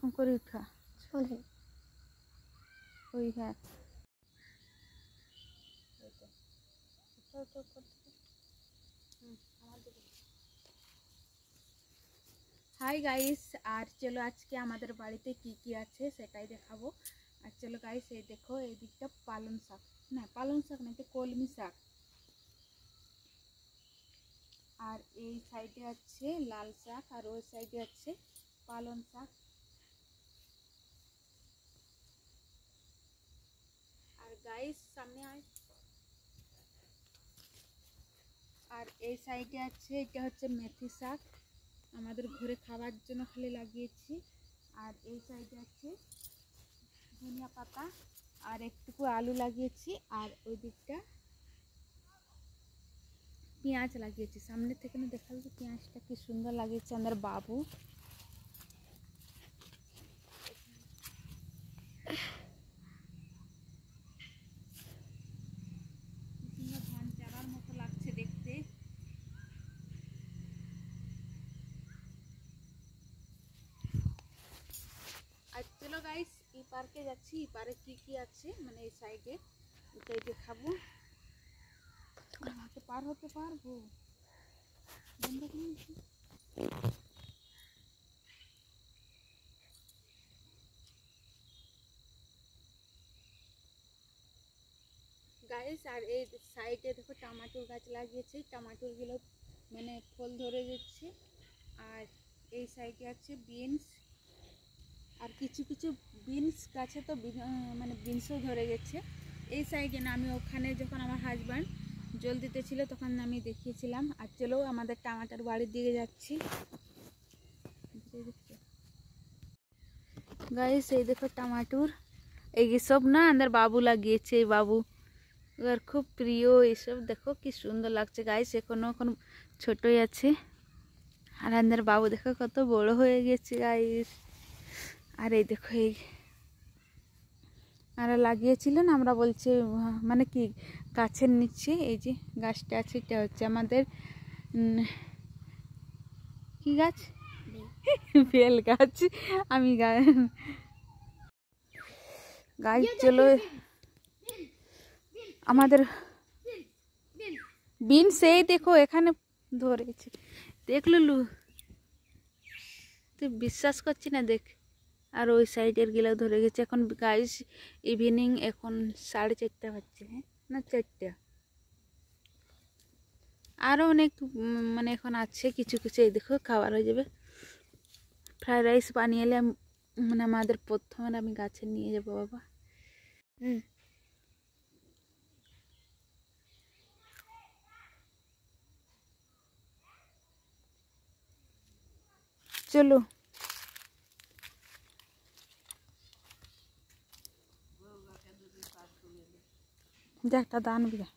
এরকম করে উঠা ওই হ্যাঁ হাই গাইস, আর চলো আজকে আমাদের বাড়িতে কি কি আছে সেটাই দেখাবো। আর চলো গাইস, এই দেখো এই দিকটা পালং শাক, না পালং শাক না, এটা কলমি শাক। আর এই সাইডে আছে লাল শাক, আর ওই সাইডে আছে পালং শাক। আর গাইস সামনে আয়। আর এই সাইডে আছে, এটা হচ্ছে মেথি শাক, আমাদের ঘরে খাওয়ার জন্য খালি লাগিয়েছি। আর এই সাইডে আছে ধনিয়া পাতা, আর একটুকু আলু লাগিয়েছি। আর ওই দিকটা পেঁয়াজ লাগিয়েছি। সামনে থেকে না দেখাল তো পেঁয়াজটা কি সুন্দর লাগিয়েছে আমাদের বাবু। ধান চারার মতো লাগছে দেখতে। আর চলো গাইস, এই পার্কে যাচ্ছি। এই পার্কে কি কি আছে মানে এই সাইডে, এটাই দেখাবো। হাতে পার হতে পারবো? গাইস, আর এই সাইডে দেখো টমেটোর গাছ লাগিয়েছে, টমেটোগুলো মানে ফল ধরে যাচ্ছে। আর এই সাইডে আছে বিনস, আর কিছু কিছু বিনস গাছে তো মানে বিনসও ধরে গেছে। এই সাইডে না, আমি ওখানে যখন আমার হাজব্যান্ড জল দিতেছিল তখন আমি দেখিয়েছিলাম। আর চলো আমাদের টমাটার বাড়ির দিকে যাচ্ছি। গাইস এই দেখো টমাটোর, এই সব না আমাদের বাবু লাগিয়েছে। এই বাবু এবার খুব প্রিয় এইসব। দেখো কি সুন্দর লাগছে গাইস, এখন ছোটই আছে। আর আমাদের বাবু দেখো কত বড় হয়ে গেছে গাইস। আর এই দেখো এই আর লাগিয়েছিলেন, আমরা বলছি মানে কি গাছের নিচে এই যে গাছটা আছে, এটা হচ্ছে আমাদের কি গাছ? বেল গাছ। আমি গাছ চলো আমাদের বিন সেই দেখো এখানে ধরেছে, দেখ লুলু, তুই বিশ্বাস করছি না, দেখ। আর ওই সাইডের গিলা ধরে গেছে। এখন গাইস ইভিনিং, এখন 4:30 বাজছে, হ্যাঁ না 4টা। আরও অনেক মানে এখন আছে কিছু কিছু। এই দেখো খাবার হয়ে যাবে। ফ্রাইড রাইস বানিয়ে এলে মানে আমাদের প্রথমে আমি গাছে নিয়ে যাবো বাবা। চলো যা একটা দান বিয়া,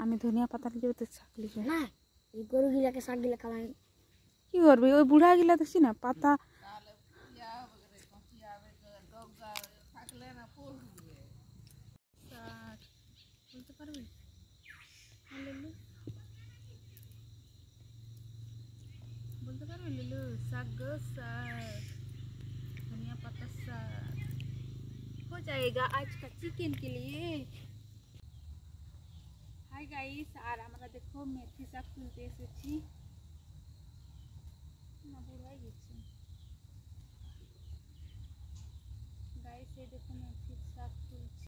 আমি ধনিয়া পাতা লিখে তো শাক লিখে না। এই গরু গিলাকে শাক গিলা খাওয়াই কি করবি? ওই বুড়া গিলা দেখছি না পাতা বলতে পারবি? বলতে পারবি লিলু? শাক গো শাক, धनिया पत्ता साग हो जाएगा आज का चिकन के लिए। हाय गाइस, আর আমরা দেখো মেথি শাক তুলতে এসেছি। না বুড়াই গেছে গাইস, এই দেখো মেথি শাক তুলছি।